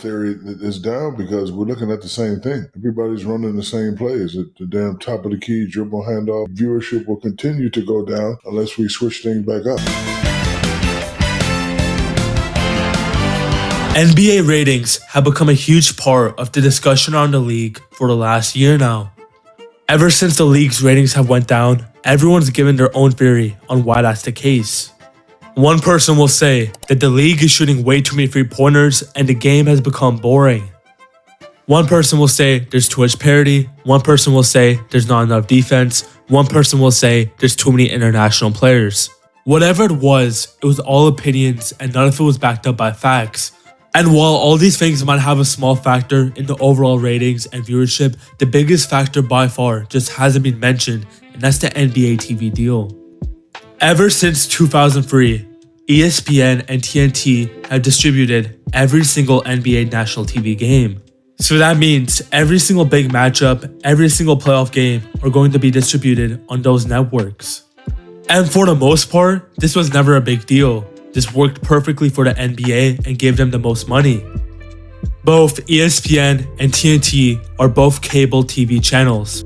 theory is down because we're looking at the same thing. Everybody's running the same plays. At the damn top of the key, dribble handoff. Viewership will continue to go down unless we switch things back up. NBA ratings have become a huge part of the discussion around the league for the last year now. Ever since the league's ratings have went down, everyone's given their own theory on why that's the case. One person will say that the league is shooting way too many three-pointers and the game has become boring. One person will say there's too much parity. One person will say there's not enough defense. One person will say there's too many international players. Whatever it was all opinions and none of it was backed up by facts. And while all these things might have a small factor in the overall ratings and viewership, the biggest factor by far just hasn't been mentioned, and that's the NBA TV deal. Ever since 2003, ESPN and TNT have distributed every single NBA national TV game. So that means every single big matchup, every single playoff game are going to be distributed on those networks. And for the most part, this was never a big deal. This worked perfectly for the NBA and gave them the most money. Both ESPN and TNT are both cable TV channels.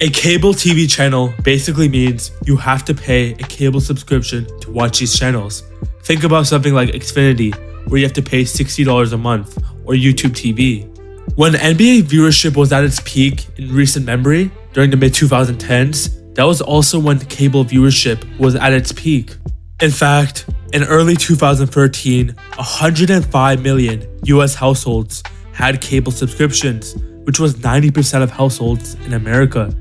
A cable TV channel basically means you have to pay a cable subscription to watch these channels. Think about something like Xfinity, where you have to pay $60 a month, or YouTube TV. When NBA viewership was at its peak in recent memory, during the mid-2010s, that was also when cable viewership was at its peak. In fact, in early 2013, 105 million US households had cable subscriptions, which was 90% of households in America.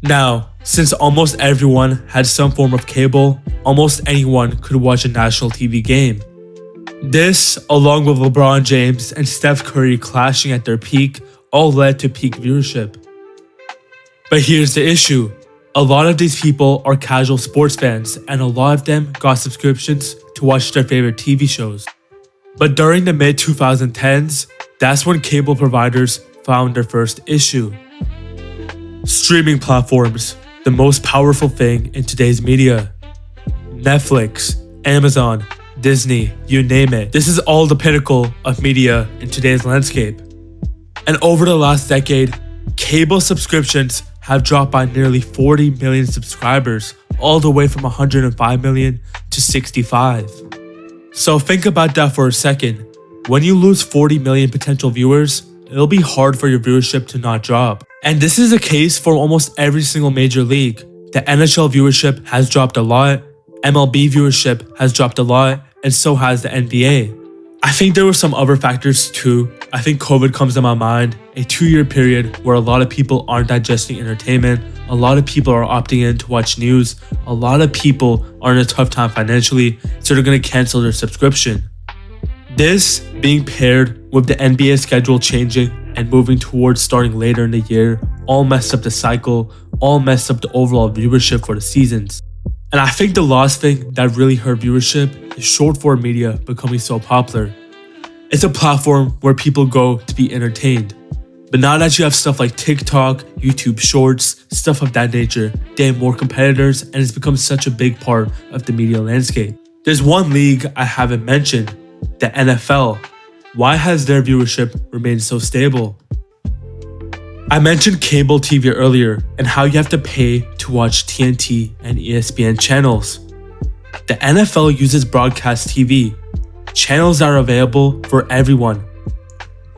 Now, since almost everyone had some form of cable, almost anyone could watch a national TV game. This, along with LeBron James and Steph Curry clashing at their peak, all led to peak viewership. But here's the issue. A lot of these people are casual sports fans, and a lot of them got subscriptions to watch their favorite TV shows. But during the mid-2010s, that's when cable providers found their first issue. Streaming platforms, the most powerful thing in today's media. Netflix, Amazon, Disney, you name it. This is all the pinnacle of media in today's landscape. And over the last decade, cable subscriptions have dropped by nearly 40 million subscribers, all the way from 105 million to 65. So think about that for a second. When you lose 40 million potential viewers, it'll be hard for your viewership to not drop. And this is the case for almost every single major league. The NHL viewership has dropped a lot, MLB viewership has dropped a lot, and so has the NBA. I think there were some other factors too. I think COVID comes to my mind, a 2-year period where a lot of people aren't digesting entertainment, a lot of people are opting in to watch news, a lot of people are in a tough time financially, so they're going to cancel their subscription. This being paired with the NBA schedule changing and moving towards starting later in the year, all messed up the cycle, all messed up the overall viewership for the seasons. And I think the last thing that really hurt viewership is short form media becoming so popular. It's a platform where people go to be entertained. But now that you have stuff like TikTok, YouTube Shorts, stuff of that nature, they have more competitors and it's become such a big part of the media landscape. There's one league I haven't mentioned, the NFL. Why has their viewership remained so stable? I mentioned cable TV earlier and how you have to pay to watch TNT and ESPN channels. The NFL uses broadcast TV, channels that are available for everyone.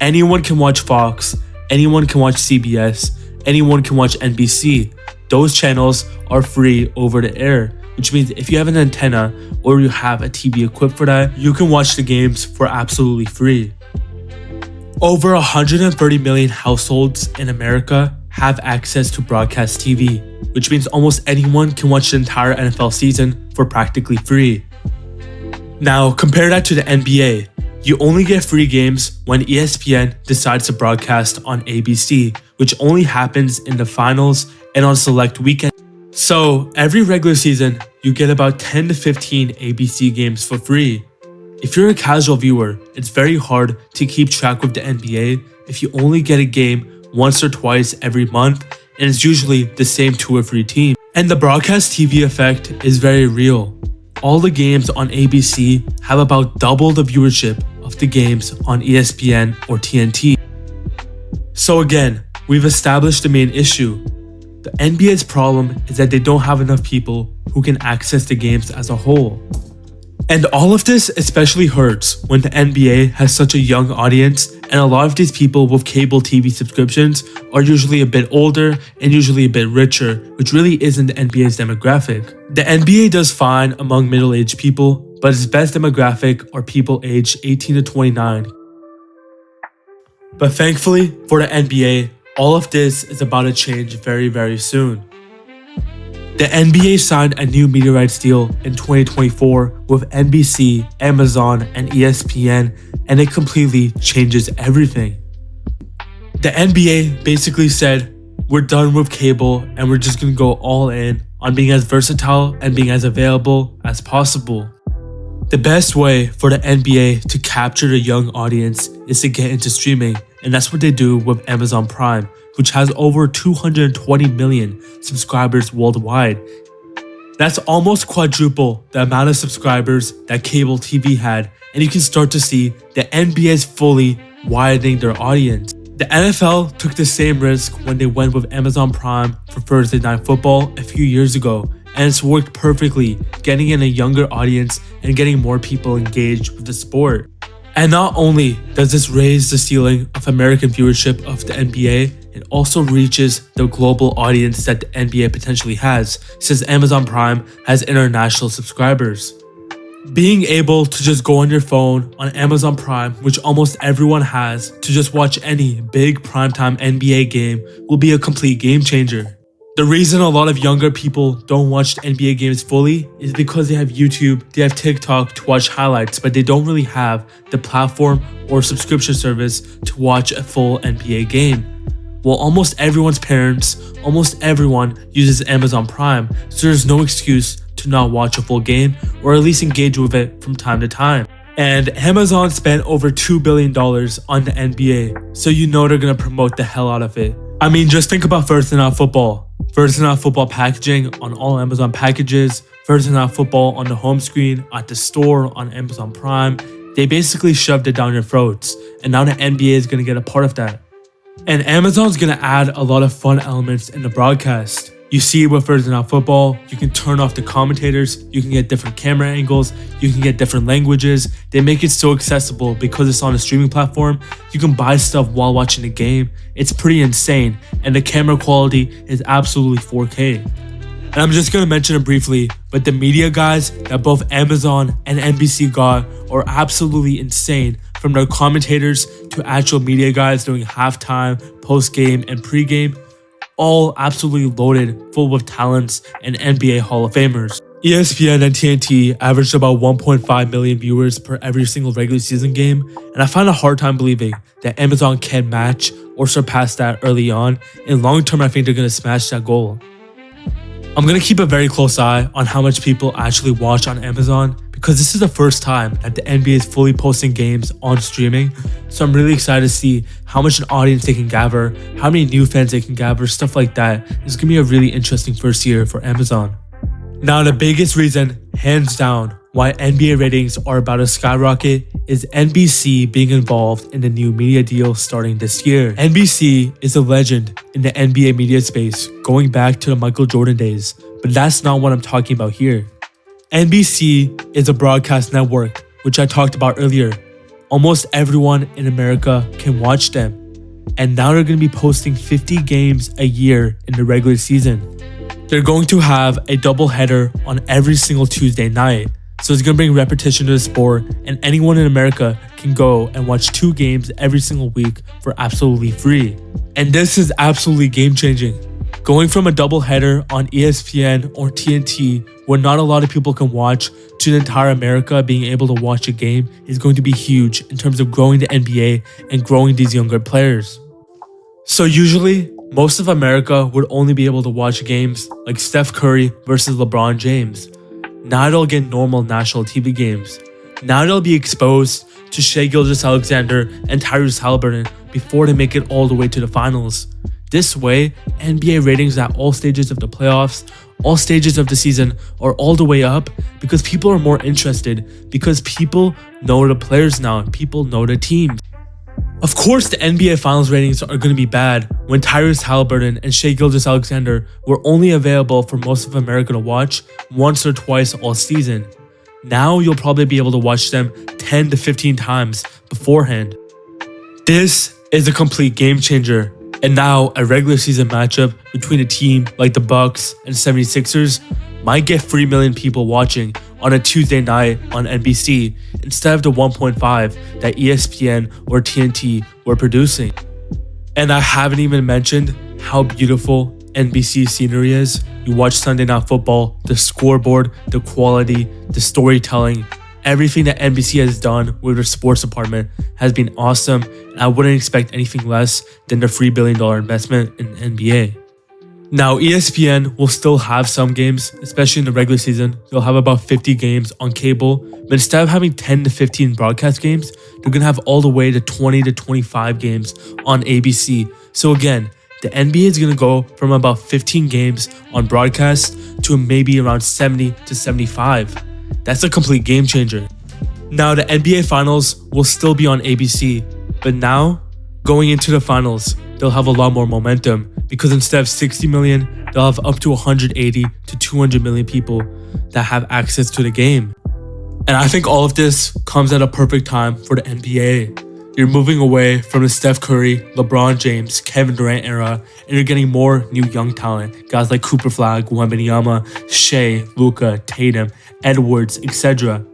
Anyone can watch Fox, anyone can watch CBS, anyone can watch NBC. Those channels are free over the air, which means if you have an antenna or you have a TV equipped for that, you can watch the games for absolutely free. Over 130 million households in America have access to broadcast TV, which means almost anyone can watch the entire NFL season for practically free. Now, compare that to the NBA. You only get free games when ESPN decides to broadcast on ABC, which only happens in the finals and on select weekends. So, every regular season, you get about 10 to 15 ABC games for free. If you're a casual viewer, it's very hard to keep track with the NBA if you only get a game once or twice every month, and it's usually the same 2 or 3 teams. And the broadcast TV effect is very real. All the games on ABC have about double the viewership of of the games on ESPN or TNT. So again, we've established the main issue. The NBA's problem is that they don't have enough people who can access the games as a whole. And all of this especially hurts when the NBA has such a young audience, and a lot of these people with cable TV subscriptions are usually a bit older and usually a bit richer, which really isn't the NBA's demographic. The NBA does fine among middle-aged people, but its best demographic are people aged 18 to 29. But thankfully for the NBA, all of this is about to change very, very soon. The NBA signed a new media rights deal in 2024 with NBC, Amazon, and ESPN, and it completely changes everything. The NBA basically said, we're done with cable and we're just gonna go all in on being as versatile and being as available as possible. The best way for the NBA to capture the young audience is to get into streaming, and that's what they do with Amazon Prime, which has over 220 million subscribers worldwide. That's almost quadruple the amount of subscribers that cable TV had, and you can start to see the NBA is fully widening their audience. The NFL took the same risk when they went with Amazon Prime for Thursday Night Football a few years ago, and it's worked perfectly, getting in a younger audience and getting more people engaged with the sport. And not only does this raise the ceiling of American viewership of the NBA, it also reaches the global audience that the NBA potentially has, since Amazon Prime has international subscribers. Being able to just go on your phone on Amazon Prime, which almost everyone has, to just watch any big primetime NBA game will be a complete game changer. The reason a lot of younger people don't watch the NBA games fully is because they have YouTube, they have TikTok to watch highlights, but they don't really have the platform or subscription service to watch a full NBA game. Well, almost everyone's parents, almost everyone uses Amazon Prime, so there's no excuse to not watch a full game or at least engage with it from time to time. And Amazon spent over $2 billion on the NBA, so you know they're gonna promote the hell out of it. I mean, just think about Thursday Night Football. Thursday Night Football packaging on all Amazon packages, Thursday Night Football on the home screen, at the store, on Amazon Prime. They basically shoved it down your throats, and now the NBA is gonna get a part of that. And Amazon's gonna add a lot of fun elements in the broadcast. You see with Thursday Night Football, you can turn off the commentators, you can get different camera angles, you can get different languages. They make it so accessible because it's on a streaming platform. You can buy stuff while watching the game. It's pretty insane, and the camera quality is absolutely 4K. And I'm just gonna mention it briefly, but the media guys that both Amazon and NBC got are absolutely insane, from their commentators to actual media guys doing halftime, post-game, and pre-game. All absolutely loaded, full of talents and NBA Hall of Famers. ESPN and TNT averaged about 1.5 million viewers per every single regular season game, and I find a hard time believing that Amazon can match or surpass that early on. In long term, I think they're gonna smash that goal. I'm gonna keep a very close eye on how much people actually watch on Amazon, because this is the first time that the NBA is fully posting games on streaming. So I'm really excited to see how much an audience they can gather, how many new fans they can gather, stuff like that. It's gonna be a really interesting first year for Amazon. Now, the biggest reason, hands down, why NBA ratings are about to skyrocket is NBC being involved in the new media deal starting this year. NBC is a legend in the NBA media space going back to the Michael Jordan days, but that's not what I'm talking about here. NBC is a broadcast network, which I talked about earlier. Almost everyone in America can watch them. And now they're going to be posting 50 games a year in the regular season. They're going to have a doubleheader on every single Tuesday night. So it's going to bring repetition to the sport, and anyone in America can go and watch 2 games every single week for absolutely free. And this is absolutely game-changing. Going from a doubleheader on ESPN or TNT, where not a lot of people can watch, to the entire America being able to watch a game is going to be huge in terms of growing the NBA and growing these younger players. So usually, most of America would only be able to watch games like Steph Curry versus LeBron James. Now they'll get normal national TV games. Now they'll be exposed to Shai Gilgeous-Alexander and Tyrese Halliburton before they make it all the way to the finals. This way, NBA ratings at all stages of the playoffs all stages of the season are all the way up because people are more interested, because people know the players now and people know the teams. Of course, the NBA Finals ratings are going to be bad when Tyrese Halliburton and Shai Gilgeous-Alexander were only available for most of America to watch once or twice all season. Now you'll probably be able to watch them 10 to 15 times beforehand. This is a complete game changer. And now a regular season matchup between a team like the Bucks and 76ers might get 3 million people watching on a Tuesday night on NBC instead of the 1.5 that ESPN or TNT were producing. And I haven't even mentioned how beautiful NBC scenery is. You watch Sunday Night Football, the scoreboard, the quality, the storytelling, everything that NBC has done with their sports department has been awesome. And I wouldn't expect anything less than the $3 billion investment in the NBA. Now, ESPN will still have some games, especially in the regular season. They'll have about 50 games on cable, but instead of having 10 to 15 broadcast games, they're going to have all the way to 20 to 25 games on ABC. So again, the NBA is going to go from about 15 games on broadcast to maybe around 70 to 75. That's a complete game changer. Now, the NBA Finals will still be on ABC, but now, going into the finals, they'll have a lot more momentum because instead of 60 million, they'll have up to 180 to 200 million people that have access to the game. And I think all of this comes at a perfect time for the NBA. You're moving away from the Steph Curry, LeBron James, Kevin Durant era, and you're getting more new young talent. Guys like Cooper Flag, Wembanyama, Shea, Luka, Tatum, Edwards, etc.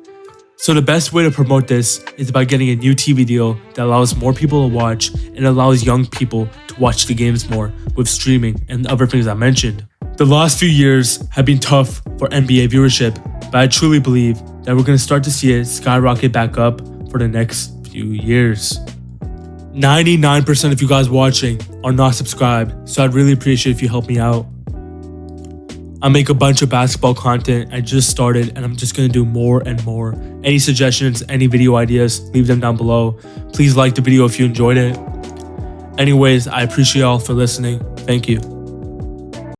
So the best way to promote this is by getting a new TV deal that allows more people to watch and allows young people to watch the games more with streaming and other things I mentioned. The last few years have been tough for NBA viewership, but I truly believe that we're going to start to see it skyrocket back up for the next few years. 99% of you guys watching are not subscribed, so I'd really appreciate if you help me out. I make a bunch of basketball content. I just started and I'm just going to do more and more. Any suggestions, any video ideas, leave them down below. Please like the video if you enjoyed it. Anyways, I appreciate y'all for listening. Thank you.